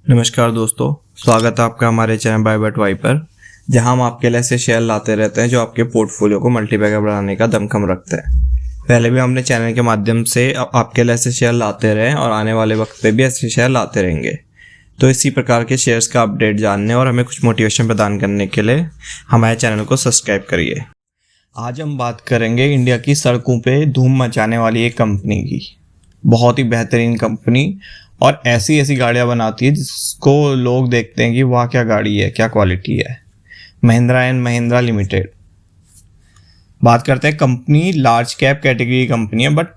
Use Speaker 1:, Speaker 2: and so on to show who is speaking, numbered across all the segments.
Speaker 1: नमस्कार दोस्तों, स्वागत है आपका हमारे चैनल बाय बट वाई पर, जहां हम आपके लिए ऐसे शेयर लाते रहते हैं जो आपके पोर्टफोलियो को मल्टीबैगर बनाने का दमखम रखते हैं। पहले भी हमने चैनल के माध्यम से आपके लिए ऐसे शेयर लाते रहे और आने वाले वक्त पे भी ऐसे शेयर लाते रहेंगे। तो इसी प्रकार के शेयर्स का अपडेट जानने और हमें कुछ मोटिवेशन प्रदान करने के लिए हमारे चैनल को सब्सक्राइब करिए। आज हम बात करेंगे इंडिया की सड़कों पे धूम मचाने वाली एक कंपनी की। बहुत ही बेहतरीन कंपनी और ऐसी ऐसी गाड़ियाँ बनाती है जिसको लोग देखते हैं कि वाह क्या गाड़ी है, क्या क्वालिटी है। महिंद्रा एंड महिंद्रा लिमिटेड बात करते हैं। Company large cap category company है, बट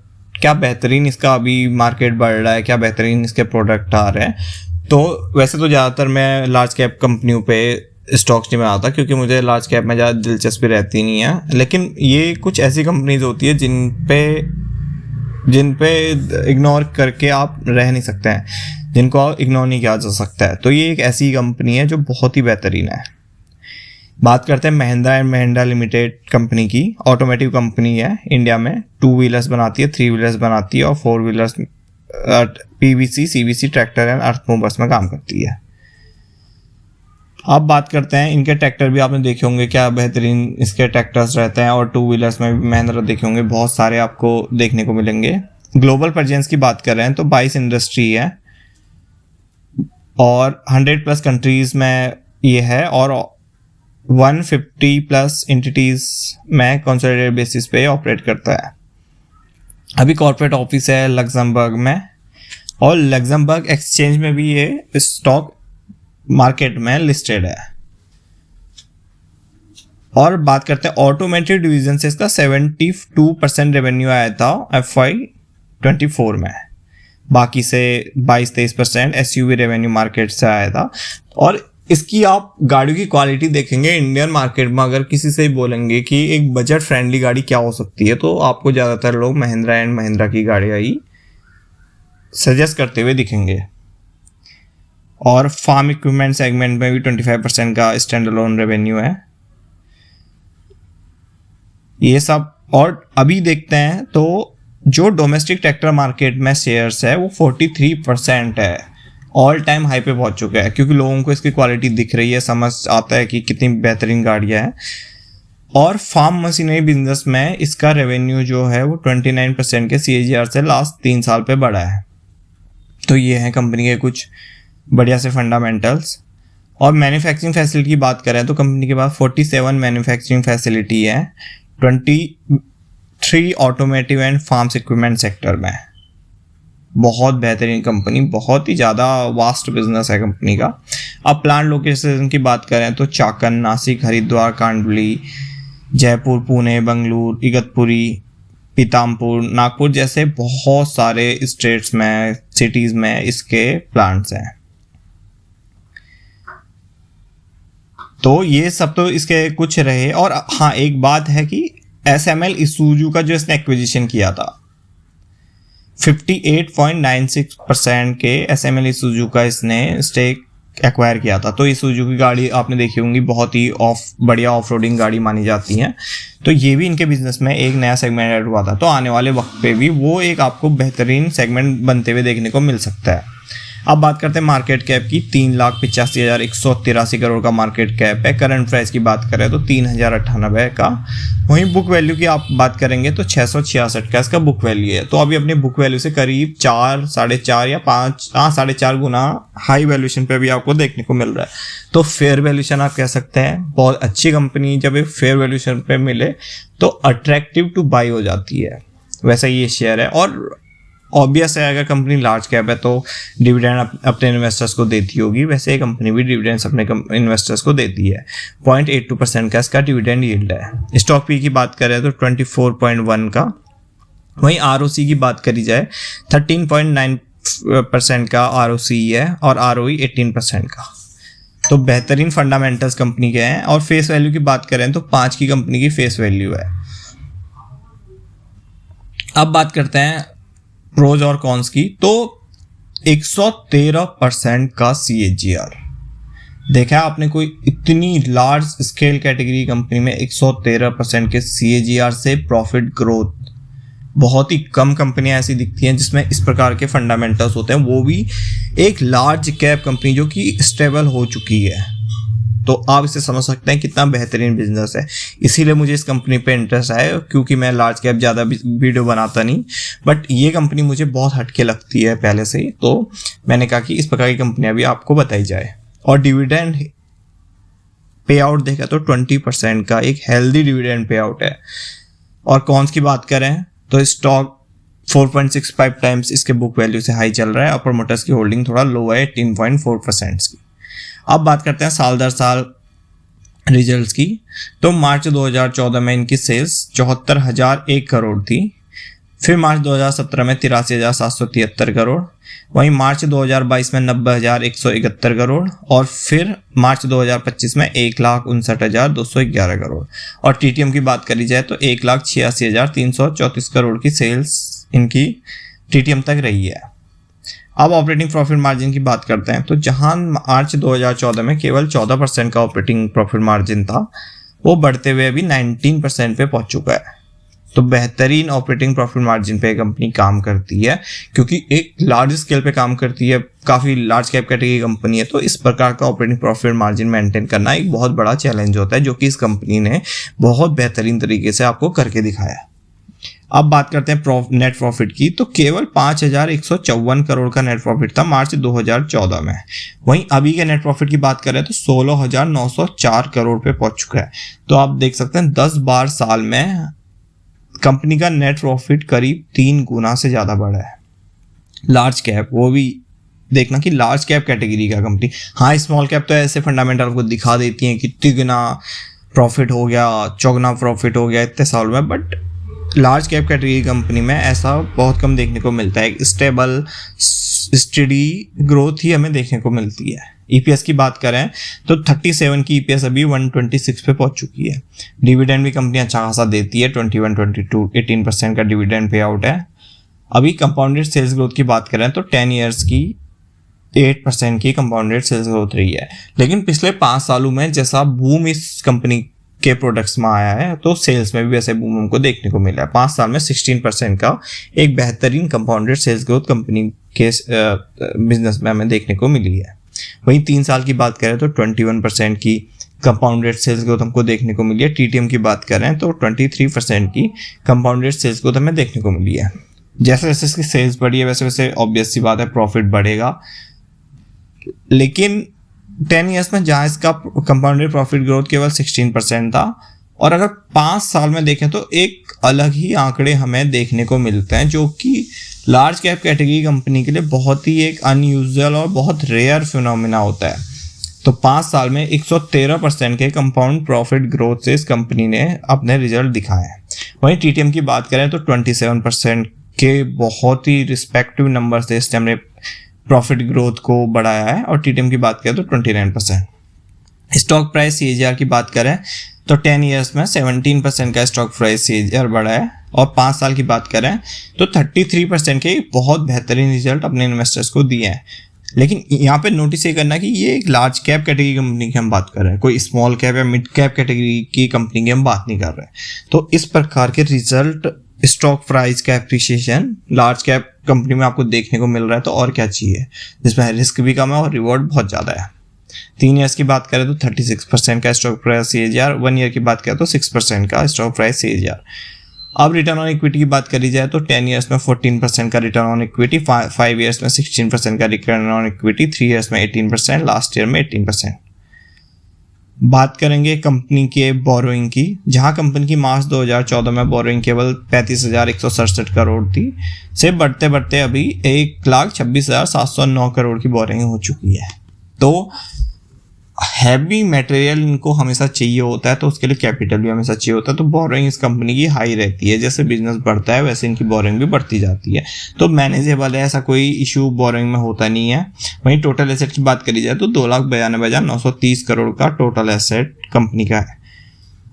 Speaker 1: क्या बेहतरीन इसका अभी मार्केट बढ़ रहा है, क्या बेहतरीन इसके प्रोडक्ट आ रहे हैं। तो वैसे तो ज़्यादातर मैं लार्ज कैप कंपनियों पे स्टॉक्स नहीं बनाता क्योंकि मुझे लार्ज कैप में ज़्यादा दिलचस्पी रहती नहीं है, लेकिन ये कुछ ऐसी कंपनीज होती है जिन पे इग्नोर करके आप रह नहीं सकते हैं, जिनको इग्नोर नहीं किया जा सकता है। तो ये एक ऐसी कंपनी है जो बहुत ही बेहतरीन है। बात करते हैं Mahindra and Mahindra limited company की। ऑटोमेटिव कंपनी है, इंडिया में 2 व्हीलर्स बनाती है, 3 व्हीलर्स बनाती है और 4 wheelers PVC CVC tractor and earth movers में काम करती है। अब बात करते हैं इनके ट्रैक्टर भी आपने देखे होंगे, क्या बेहतरीन इसके ट्रैक्टर्स रहते हैं। और 2 व्हीलर्स में भी महिंद्रा देखे होंगे, बहुत सारे आपको देखने को मिलेंगे। ग्लोबल प्रेजेंस की बात कर रहे हैं तो 22 इंडस्ट्री है और 100+ कंट्रीज में ये है और 150+ एंटिटीज में कंसोलिडेटेड बेसिस पे ऑपरेट करता है। अभी कॉर्पोरेट ऑफिस है लग्जमबर्ग में और लग्जमबर्ग एक्सचेंज में भी ये स्टॉक मार्केट में लिस्टेड है। और बात करते हैं ऑटोमेटिव डिवीजन से इसका 72% रेवेन्यू आया था FY24 में, बाकी से 22-23% SUV रेवेन्यू मार्केट से आया था। और इसकी आप गाड़ियों की क्वालिटी देखेंगे इंडियन मार्केट में, अगर किसी से बोलेंगे कि एक बजट फ्रेंडली गाड़ी क्या हो सकती है तो आपको ज़्यादातर लोग महिंद्रा एंड महिंद्रा की गाड़ियाँ ही सजेस्ट करते हुए दिखेंगे। और फार्म इक्विपमेंट सेगमेंट में भी 25% का स्टैंड अलोन रेवेन्यू है ये सब। और अभी देखते हैं तो जो डोमेस्टिक ट्रैक्टर मार्केट में शेयर्स है वो 43% है, ऑल टाइम हाई पे पहुंच चुका है क्योंकि लोगों को इसकी क्वालिटी दिख रही है, समझ आता है कि कितनी बेहतरीन गाड़ियां हैं। और फार्म मशीनरी बिजनेस में इसका रेवेन्यू जो है वो 29% के CAGR से लास्ट 3 साल पे बढ़ा है। तो ये है कंपनी के कुछ बढ़िया से फंडामेंटल्स। और मैन्युफैक्चरिंग फैसिलिटी की बात करें तो कंपनी के पास 47 मैन्युफैक्चरिंग फैसिलिटी है, 23 automotive and farms equipment sector में। बहुत बेहतरीन कंपनी, बहुत ही ज़्यादा वास्ट बिजनेस है कंपनी का। अब प्लांट लोकेशन की बात करें तो चाकन, नासिक, हरिद्वार, कांडली, जयपुर, पुणे, बंगलुरु, इगतपुरी, पीतामपुर, नागपुर जैसे बहुत सारे स्टेट्स में, सिटीज़ में इसके प्लांट्स हैं। तो ये सब तो इसके कुछ रहे। और हाँ, एक बात है कि SML इसूजू का जो इसने एक्विजिशन किया था 58.96% के SML इसूजू का इसने स्टेक एक्वायर किया था। तो इसूजू की गाड़ी आपने देखी होंगी, बहुत ही बढ़िया ऑफ रोडिंग गाड़ी मानी जाती हैं। तो ये भी इनके बिजनेस में एक नया सेगमेंट ऐड हुआ था, तो आने वाले वक्त पे भी वो एक आपको बेहतरीन सेगमेंट बनते हुए देखने को मिल सकता है। अब बात करते हैं मार्केट कैप की। 3,85,183 करोड़ का मार्केट कैप है। करंट प्राइस की बात करें तो 3,098 का। वहीं बुक वैल्यू की आप बात करेंगे तो 666 का इसका बुक वैल्यू है। तो अभी अपने बुक वैल्यू से करीब 4, 4.5 या 5, 4.5 गुना हाई वैल्यूएशन पे भी आपको देखने को मिल रहा है। तो फेयर वैल्यूएशन आप कह सकते हैं। बहुत अच्छी कंपनी जब एक फेयर वैल्यूएशन पे मिले तो अट्रैक्टिव टू बाई हो जाती है, वैसा ये शेयर है। और ऑब्वियस है, अगर कंपनी लार्ज कैप है तो डिविडेंड अपने इन्वेस्टर्स को देती होगी, वैसे ये कंपनी भी डिविडेंड्स अपने इन्वेस्टर्स को देती है। 0.82% का इसका डिविडेंड यील्ड है। स्टॉक पी की बात करें तो 24.1 का। वहीं ROC की बात करी जाए 13.9% का ROC है और ROE 18% का। तो बेहतरीन फंडामेंटल्स कंपनी के हैं। और फेस वैल्यू की बात करें तो 5 की कंपनी की फेस वैल्यू है। अब बात करते हैं प्रोज और कॉन्स की। तो 113% का CAGR देखा आपने, कोई इतनी लार्ज स्केल कैटेगरी कंपनी में 113% के CAGR से प्रॉफिट ग्रोथ, बहुत ही कम कंपनियां ऐसी दिखती हैं जिसमें इस प्रकार के फंडामेंटल्स होते हैं, वो भी एक लार्ज कैप कंपनी जो कि स्टेबल हो चुकी है। तो आप इसे समझ सकते हैं कितना बेहतरीन बिजनेस है। इसीलिए मुझे इस कंपनी पे इंटरेस्ट आया, क्योंकि मैं लार्ज कैप ज़्यादा वीडियो बनाता नहीं, बट ये कंपनी मुझे बहुत हटके लगती है पहले से ही, तो मैंने कहा कि इस प्रकार की कंपनियां भी आपको बताई जाए। और डिविडेंड पे आउट देखा तो 20% का एक हेल्दी डिविडेंड पे आउट है। और कॉन्स की बात करें तो स्टॉक 4.65 टाइम्स इसके बुक वैल्यू से हाई चल रहा है और प्रोमोटर्स की होल्डिंग थोड़ा लो है 18.4% की। अब बात करते हैं साल दर साल रिजल्ट्स की। तो मार्च 2014 में इनकी सेल्स 74,001 करोड़ थी, फिर मार्च 2017 में 83,773 करोड़, वहीं मार्च 2022 में 90,171 करोड़, और फिर मार्च 2025 में 1,59,211 करोड़। और टीटीएम की बात करी जाए तो 1,86,334 करोड़ की सेल्स इनकी टीटीएम तक रही है। अब ऑपरेटिंग प्रॉफिट मार्जिन की बात करते हैं। तो जहां मार्च 2014 में केवल 14% का ऑपरेटिंग प्रॉफिट मार्जिन था, वो बढ़ते हुए अभी 19% पे पहुंच चुका है। तो बेहतरीन ऑपरेटिंग प्रॉफिट मार्जिन पे कंपनी काम करती है, क्योंकि एक लार्ज स्केल पे काम करती है, काफ़ी लार्ज कैप कैटेगरी कंपनी है, तो इस प्रकार का ऑपरेटिंग प्रॉफिट मार्जिन मेंटेन करना एक बहुत बड़ा चैलेंज होता है, जो कि इस कंपनी ने बहुत बेहतरीन तरीके से आपको करके दिखाया। अब बात करते हैं नेट प्रॉफिट की। तो केवल 5,154 करोड़ का नेट प्रॉफिट था मार्च 2014 में। वहीं अभी के नेट प्रॉफिट की बात करें तो 16,904 करोड़ पे पहुंच चुका है। तो आप देख सकते हैं 10-12 साल में कंपनी का नेट प्रॉफिट करीब 3 गुना से ज़्यादा बढ़ा है। लार्ज कैप, वो भी देखना कि लार्ज कैप कैटेगरी का कंपनी। हाँ, स्मॉल कैप तो ऐसे फंडामेंटल को दिखा देती हैं कि तिगुना प्रॉफिट हो गया, चौगुना प्रॉफिट हो गया इतने साल में, but large cap category company में ऐसा बहुत कम देखने को मिलता है। स्टेबल स्टडी ग्रोथ ही हमें देखने को मिलती है। ईपीएस की बात करें तो 37 की ईपीएस अभी 126 पे पहुंच चुकी है। डिविडेंड भी कंपनी अच्छा खासा देती है, 21-22 18% का डिविडेंड पे आउट है। अभी कंपाउंडेड सेल्स ग्रोथ की बात करें तो 10 ईयर्स की 8% की कंपाउंडेड सेल्स ग्रोथ रही है। लेकिन पिछले 5 सालों में जैसा बूम इस कंपनी के प्रोडक्ट्स में आया है, तो सेल्स में भी वैसे बूम हमको देखने को मिला है। 5 साल में 16% का एक बेहतरीन कंपाउंडेड सेल्स ग्रोथ कंपनी के बिजनेस में हमें देखने को मिली है। वहीं 3 साल की बात करें तो 21% की कंपाउंडेड सेल्स ग्रोथ हमको देखने को मिली है। टीटीएम की बात करें तो 23% की कंपाउंडेड सेल्स ग्रोथ हमें देखने को मिली है। जैसे जैसे इसकी सेल्स बढ़ी है वैसे वैसे ऑब्वियस सी बात है प्रॉफिट बढ़ेगा। लेकिन 10 ईयर्स में जहाँ इसका कंपाउंडेड प्रॉफिट ग्रोथ केवल 16% था, और अगर 5 साल में देखें तो एक अलग ही आंकड़े हमें देखने को मिलते हैं, जो कि लार्ज कैप कैटेगरी कंपनी के लिए बहुत ही एक अनयूजुअल और बहुत रेयर फिनोमिना होता है। तो 5 साल में 113% के कंपाउंड प्रॉफिट ग्रोथ से इस कंपनी ने अपने रिजल्ट दिखाए हैं। वहीं टीटीएम की बात करें तो 27% के बहुत ही रिस्पेक्टिव नंबर से इसने हमने प्रॉफिट ग्रोथ को बढ़ाया है। और टीटीएम की बात करें तो 29%। स्टॉक प्राइस सीएजीआर की बात करें तो 10 ईयर्स में 17% का स्टॉक प्राइस सीएजीआर बढ़ा है। और 5 साल की बात करें तो 33% के बहुत बेहतरीन रिजल्ट अपने इन्वेस्टर्स को दिए हैं। लेकिन यहाँ पे नोटिस ये करना कि ये एक लार्ज कैप कैटेगरी कंपनी की हम बात कर रहे हैं, कोई स्मॉल कैप या मिड कैप कैटेगरी की कंपनी की हम बात नहीं कर रहे हैं। तो इस प्रकार के रिजल्ट, स्टॉक प्राइस का एप्रिसिएशन लार्ज कैप कंपनी में आपको देखने को मिल रहा है, तो और क्या चाहिए, जिसमें रिस्क भी कम है और रिवॉर्ड बहुत ज़्यादा है। 3 ईयर्स की बात करें तो 36% का स्टॉक प्राइस सीएजीआर, 1 ईयर की बात करें तो 6% का स्टॉक प्राइस सीएजीआर। अब रिटर्न ऑन इक्विटी की बात करी जाए तो 10 ईयर्स में 14% का रिटर्न ऑन इक्विटी, 5 ईयर्स में 16% का रिटर्न ऑन इक्विटी, 3 ईयर्स में 18%, लास्ट ईयर में 18%। बात करेंगे कंपनी के बोरोइंग की, जहां कंपनी की मार्च 2014 में बोरोइंग केवल 35,167 करोड़ थी, से बढ़ते बढ़ते अभी 1,26,709 करोड़ की बोरोइंग हो चुकी है। तो हैवी मटेरियल इनको हमेशा चाहिए होता है, तो उसके लिए कैपिटल भी हमेशा चाहिए होता है। तो बोरोइंग इस कंपनी की हाई रहती है, जैसे बिजनेस बढ़ता है वैसे इनकी बोरोइंग भी बढ़ती जाती है। तो मैनेजेबल है, ऐसा कोई इशू बोरोइंग में होता नहीं है। वहीं टोटल एसेट की बात करी जाए तो 2,92,930 करोड़ का टोटल एसेट कंपनी का है।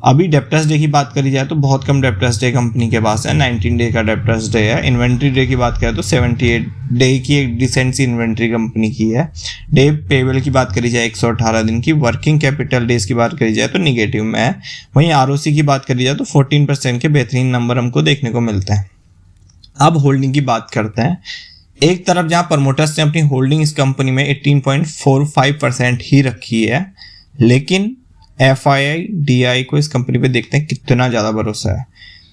Speaker 1: अभी डेप्टर्स डे की बात करी जाए तो बहुत कम डेप्टर्स डे कंपनी के पास है, 19 डे का डेप्टर्स डे है। इन्वेंट्री डे की बात करें तो 78 डे की एक डिसेंट सी इन्वेंट्री कंपनी की है। डे पेबल की बात करी जाए 118 दिन की। वर्किंग कैपिटल डेज की बात करी जाए तो निगेटिव में है। वहीं आरओसी की बात करी जाए तो 14% के बेहतरीन नंबर हमको देखने को मिलते हैं। अब होल्डिंग की बात करते हैं। एक तरफ जहां प्रमोटर्स ने अपनी होल्डिंग इस कंपनी में 18.45% ही रखी है, लेकिन FII को इस कंपनी पे देखते हैं कितना ज़्यादा भरोसा है।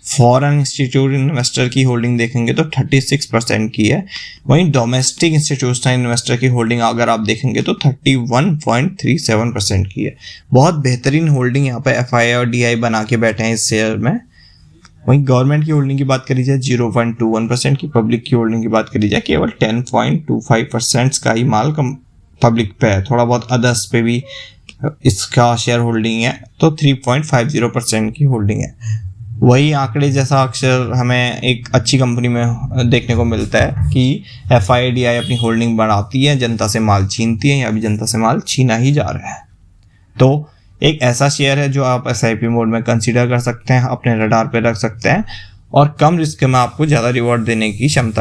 Speaker 1: फॉरेन इंस्टीट्यूट इन्वेस्टर की होल्डिंग देखेंगे तो 36% की है, वहीं डोमेस्टिक इंस्टीट्यूशनल इन्वेस्टर की होल्डिंग अगर आप देखेंगे तो 31.37% की है। बहुत बेहतरीन होल्डिंग यहाँ पे FII और DI बना के बैठे हैं इस शेयर में। वहीं गवर्नमेंट की होल्डिंग की बात करी जाए 0.21% की, पब्लिक की होल्डिंग की बात करी जाए केवल 10.25% का ही माल पब्लिक पे है, थोड़ा बहुत अदर्स पे भी इसका शेयर होल्डिंग है, तो 3.50% की होल्डिंग है। वही आंकड़े जैसा अक्सर हमें एक अच्छी कंपनी में देखने को मिलता है कि FII अपनी होल्डिंग बढ़ाती है, जनता से माल छीनती है, या अभी जनता से माल छीना ही जा रहा है। तो एक ऐसा शेयर है जो आप SIP मोड में कंसीडर कर सकते हैं, अपने रडार पे रख सकते हैं, और कम रिस्क में आपको ज़्यादा रिवॉर्ड देने की क्षमता है।